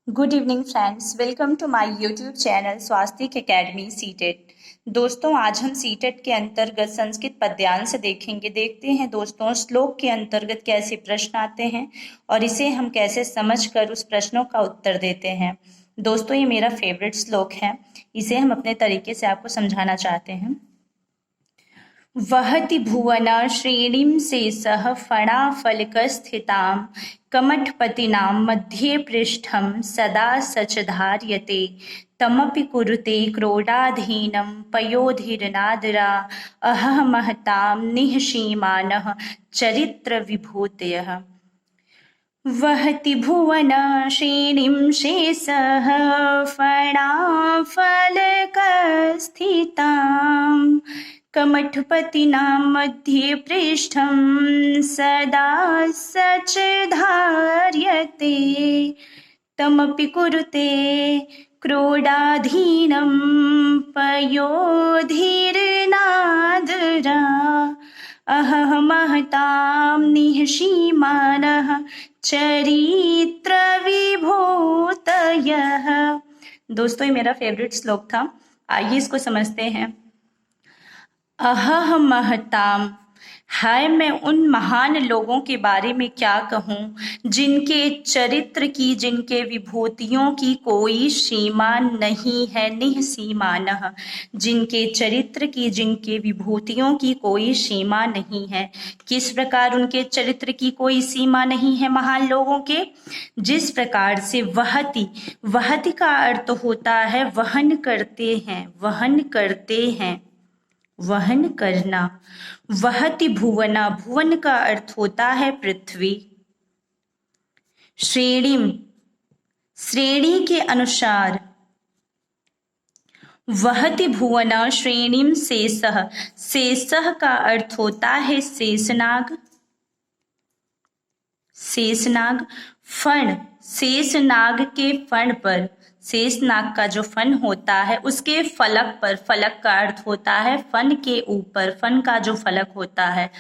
Good evening friends, welcome to my YouTube channel Swastik academy CTET. दोस्तों, आज हम CTET के अंतर्गत संस्कृत पद्यांश देखेंगे। देखते हैं दोस्तों श्लोक के अंतर्गत कैसे प्रश्न आते हैं और इसे हम कैसे समझकर उस प्रश्नों का उत्तर देते हैं। दोस्तों, ये मेरा फेवरेट श्लोक है, इसे हम अपने तरीके से आपको समझाना चाहते हैं। वहति भुवन श्रेणीं शेषः फणाफलकस्थितां कमठपतिनां मध्ये पृष्ठं सदा सच धार्यते तमपि कुरुते क्रोडाधीनं पयोधिरनादरा अहमहतां निःसीमानः चरित्रविभूतयः। वहति भुवन श्रेणीं शेषः फणाफलकस्थितां कमठपतिनां मध्ये पृष्ठं सदा सच धार्यते तमपि कुरुते क्रोडाधीनं पयोधिर्नादरा अहमहतां निःसीमानः चरित्रविभूतयः। दोस्तों, ये मेरा फेवरेट श्लोक था। आइए इसको समझते हैं। अहमहताम, हाय मैं उन महान लोगों के बारे में क्या कहूँ जिनके चरित्र की, जिनके विभूतियों की कोई सीमा नहीं है। निःसीमानः, जिनके चरित्र की, जिनके विभूतियों की कोई सीमा नहीं है। किस प्रकार उनके चरित्र की कोई सीमा नहीं है महान लोगों के? जिस प्रकार से वहति, वहति का अर्थ होता है वहन करते हैं, वहन करते हैं, वहन करना। वहति भुवना, भुवन का अर्थ होता है पृथ्वी। श्रेणीम, श्रेणी के अनुसार। वहति भुवना श्रेणीम शेषः, शेषः का अर्थ होता है शेषनाग। शेषनाग, फण, शेषनाग के फण पर, शेषनाग का जो फन होता है उसके फलक पर, फलक का अर्थ होता है फन के ऊपर, फन का जो फलक होता है।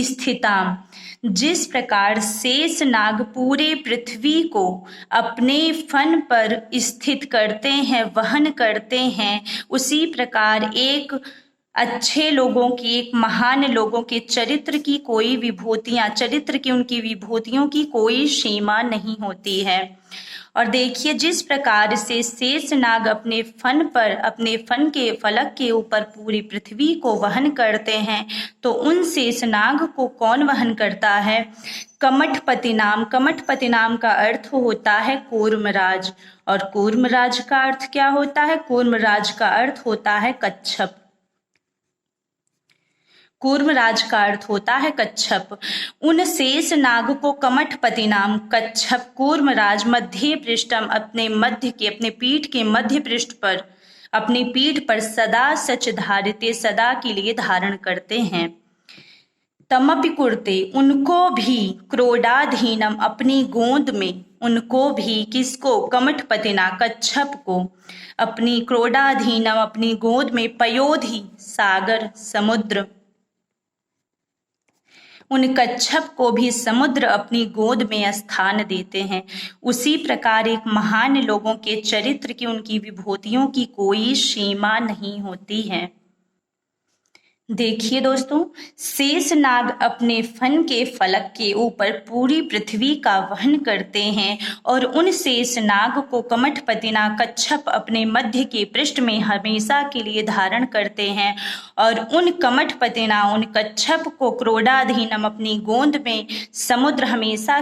स्थिताम, जिस प्रकार शेषनाग पूरे पृथ्वी को अपने फन पर स्थित करते हैं, वहन करते हैं, उसी प्रकार एक अच्छे लोगों की, एक महान लोगों के चरित्र की कोई विभूतियां, चरित्र की, उनकी विभूतियों की कोई सीमा नहीं होती है। और देखिए, जिस प्रकार से शेषनाग अपने फन पर, अपने फन के फलक के ऊपर पूरी पृथ्वी को वहन करते हैं, तो उन शेषनाग को कौन वहन करता है? कमठपति नाम, कमठपति नाम का अर्थ होता है कूर्मराज। और कूर्मराज का अर्थ क्या होता है? कूर्मराज का अर्थ होता है कच्छप। कूर्मराज का अर्थ होता है कच्छप। उन शेष नाग को कमठपति नाम, कच्छप, कूर्मराज मध्य पृष्ठम, अपने मध्य के, अपने पीठ के मध्य पृष्ठ पर, अपनी पीठ पर सदा सच धारते, सदा के लिए धारण करते हैं। तमपि कुरते, उनको भी, क्रोडाधीनम, अपनी गोद में, उनको भी, किसको? कमठपतिना, कच्छप को, अपनी क्रोडाधीनम, अपनी गोद में, पयोधि, सागर, समुद्र, उन कच्छप को भी समुद्र अपनी गोद में स्थान देते हैं। उसी प्रकार एक महान लोगों के चरित्र की, उनकी विभूतियों की कोई सीमा नहीं होती है। देखिए दोस्तों, शेषनाग अपने फन के फलक के ऊपर पूरी पृथ्वी का वहन करते हैं और उन शेषनाग को कमठपतिना, कच्छप, अपने मध्य के पृष्ठ में हमेशा के लिए धारण करते हैं। और उन कमठपतिना, उन कच्छप को क्रोडाधीनम, अपनी गोद में समुद्र हमेशा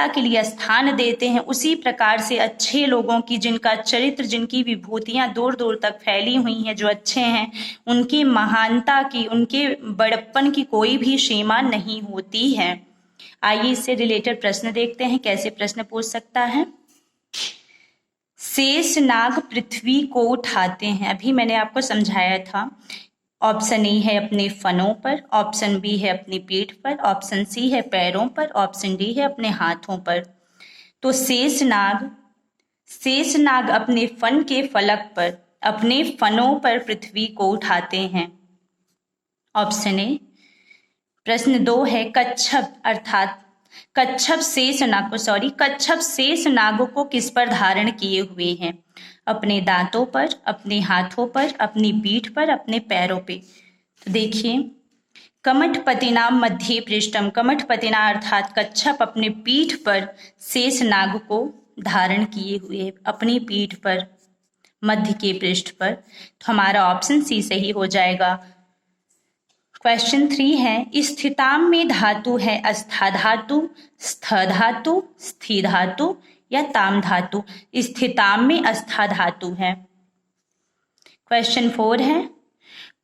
के लिए स्थान देते हैं। उसी प्रकार से अच्छे लोगों की, जिनका चरित्र, जिनकी विभूतियां दूर दूर तक फैली हुई हैं, जो अच्छे हैं, उनकी महानता की, उनके बड़प्पन की कोई भी सीमा नहीं होती है। आइए इससे रिलेटेड प्रश्न देखते हैं, कैसे प्रश्न पूछ सकता है। शेषनाग पृथ्वी को उठाते हैं, अभी मैंने आपको समझाया था। ऑप्शन ए है अपने फनों पर, ऑप्शन बी है अपनी पीठ पर, ऑप्शन सी है पैरों पर, ऑप्शन डी है अपने हाथों पर। तो शेषनाग अपने फन के फलक पर, अपने फनों पर पृथ्वी को उठाते हैं। Option A. प्रश्न 2 है कच्छप अर्थात कच्छप शेष नाग को किस पर धारण किए हुए हैं? अपने दांतों पर, अपने हाथों पर, अपनी पीठ पर, अपने पैरों पे। तो देखिए, कमठपतिना मध्ये पृष्ठम, कमठपतिना अर्थात कच्छप अपने पीठ पर शेष नाग को धारण किए हुए, अपनी पीठ पर, मध्य के पृष्ठ पर। तो हमारा ऑप्शन सी सही हो जाएगा। क्वेश्चन 3 है, स्थिताम में धातु है अस्था धातु, स्थ धातु, स्थि धातु या ताम धातु? स्थिताम में अस्था धातु है। क्वेश्चन 4 है,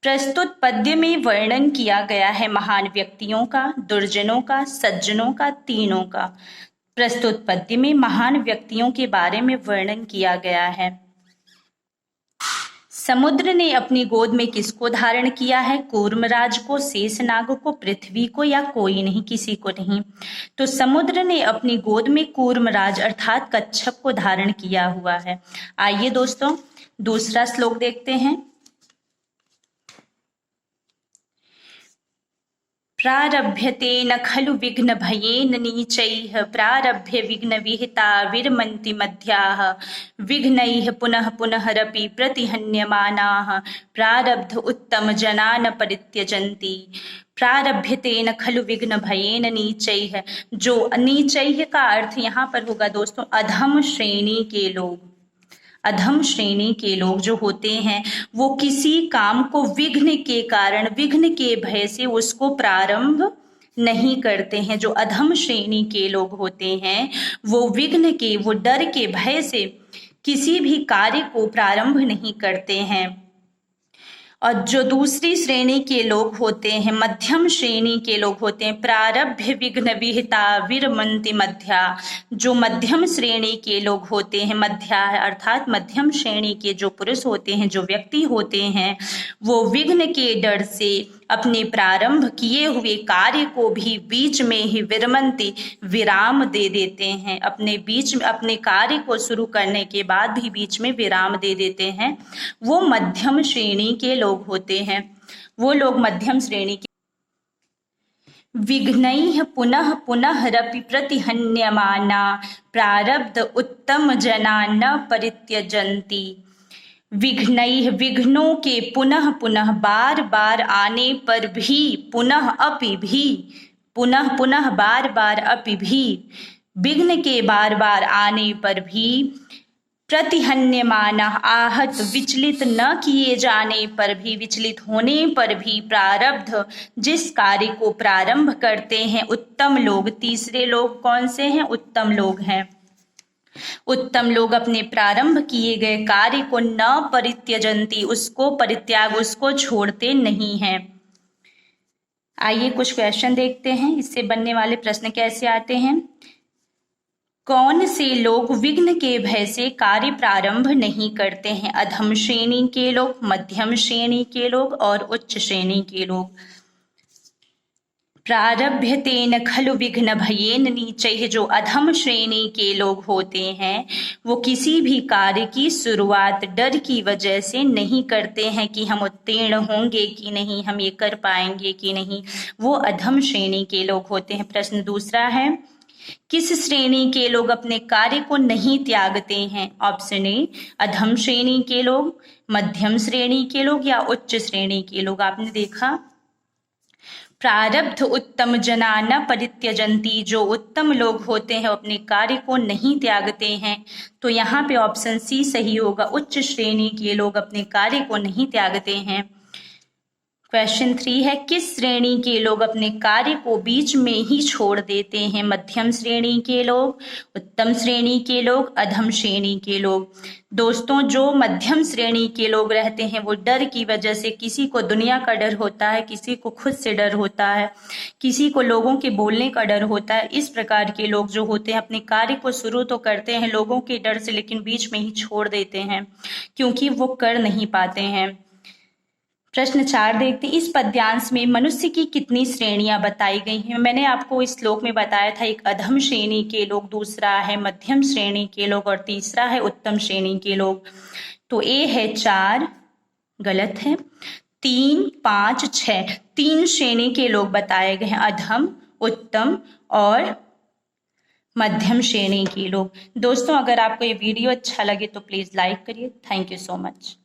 प्रस्तुत पद्य में वर्णन किया गया है महान व्यक्तियों का, दुर्जनों का, सज्जनों का, तीनों का। प्रस्तुत पद्य में महान व्यक्तियों के बारे में वर्णन किया गया है। समुद्र ने अपनी गोद में किसको धारण किया है? कूर्मराज को, शेषनाग को, पृथ्वी को या कोई नहीं, किसी को नहीं। तो समुद्र ने अपनी गोद में कूर्मराज अर्थात कच्छप को धारण किया हुआ है। आइए दोस्तों दूसरा श्लोक देखते हैं। प्रारभ्यते न खलु विघ्न भयेन नीचैः, प्रारभ्य विघ्न विहिता विरमन्ति मध्याः, विघ्नैः पुनः पुनः रपि प्रतिहन्यमानाः, प्रारब्ध उत्तम जनान परित्यजन्ति। प्रारभ्यते न खलु विघ्न भयेन नीचैः, जो नीचैः का अर्थ यहाँ पर होगा दोस्तों अधम श्रेणी के लोग। अधम श्रेणी के लोग जो होते हैं वो किसी काम को विघ्न के कारण, विघ्न के भय से उसको प्रारंभ नहीं करते हैं। जो अधम श्रेणी के लोग होते हैं वो विघ्न के, वो डर के भय से किसी भी कार्य को प्रारंभ नहीं करते हैं। और जो दूसरी श्रेणी के लोग होते हैं, मध्यम श्रेणी के लोग होते हैं, प्रारभ्य विघ्न विहिता विरमन्ति मध्या, जो मध्यम श्रेणी के लोग होते हैं, मध्या अर्थात मध्यम श्रेणी के जो पुरुष होते हैं, जो व्यक्ति होते हैं, वो विघ्न के डर से अपने प्रारंभ किए हुए कार्य को भी बीच में ही विरमन्ति विराम दे देते हैं। अपने बीच में अपने कार्य को शुरू करने के बाद भी बीच में विराम दे देते हैं। वो मध्यम श्रेणी के लोग होते हैं, वो लोग मध्यम श्रेणी के। विघ्नैः पुनः पुनः रपि प्रतिहन्यमाना, प्रारब्ध उत्तम जना न परित्यजन्ति। विघ्नैः विघ्नों के पुनः पुनः बार बार आने पर भी, पुनः अपि भी, पुनः पुनः बार बार अपि भी, विघ्न के बार बार आने पर भी, प्रतिहन्यमाना आहत विचलित न किए जाने पर भी, विचलित होने पर भी, प्रारब्ध जिस कार्य को प्रारंभ करते हैं उत्तम लोग। तीसरे लोग कौन से हैं? उत्तम लोग हैं। उत्तम लोग अपने प्रारंभ किए गए कार्य को न परित्यजन्ति, उसको परित्याग, उसको छोड़ते नहीं हैं। आइए कुछ क्वेश्चन देखते हैं, इससे बनने वाले प्रश्न कैसे आते हैं। कौन से लोग विघ्न के भय से कार्य प्रारंभ नहीं करते हैं? अधम श्रेणी के लोग, मध्यम श्रेणी के लोग और उच्च श्रेणी के लोग। प्रारभ्यते न खलु विघ्न भयेन नीचैः, जो अधम श्रेणी के लोग होते हैं वो किसी भी कार्य की शुरुआत डर की वजह से नहीं करते हैं कि हम उत्तीर्ण होंगे कि नहीं, हम ये कर पाएंगे कि नहीं। वो अधम श्रेणी के लोग होते हैं। प्रश्न दूसरा है, किस श्रेणी के लोग अपने कार्य को नहीं त्यागते हैं? ऑप्शन ए अधम श्रेणी के लोग, मध्यम श्रेणी के लोग या उच्च श्रेणी के लोग। आपने देखा प्रारब्ध उत्तम जना न परित्यजन्ति, जो उत्तम लोग होते हैं अपने कार्य को नहीं त्यागते हैं। तो यहाँ पे ऑप्शन सी सही होगा, उच्च श्रेणी के लोग अपने कार्य को नहीं त्यागते हैं। क्वेश्चन 3 है, किस श्रेणी के लोग अपने कार्य को बीच में ही छोड़ देते हैं? मध्यम श्रेणी के लोग, उत्तम श्रेणी के लोग, अधम श्रेणी के लोग। दोस्तों जो मध्यम श्रेणी के लोग रहते हैं वो डर की वजह से, किसी को दुनिया का डर होता है, किसी को खुद से डर होता है, किसी को लोगों के बोलने का डर होता है, इस प्रकार के लोग जो होते हैं अपने कार्य को शुरू तो करते हैं लोगों के डर से, लेकिन बीच में ही छोड़ देते हैं क्योंकि वो कर नहीं पाते हैं। प्रश्न 4 देखते हैं, इस पद्यांश में मनुष्य की कितनी श्रेणियां बताई गई हैं? मैंने आपको इस श्लोक में बताया था, एक अधम श्रेणी के लोग, दूसरा है मध्यम श्रेणी के लोग और तीसरा है उत्तम श्रेणी के लोग। तो ए है 4, गलत है। 3, 5, 6, 3 श्रेणी के लोग बताए गए हैं, अधम, उत्तम और मध्यम श्रेणी के लोग। दोस्तों, अगर आपको ये वीडियो अच्छा लगे तो प्लीज़ लाइक करिए। Thank you so much.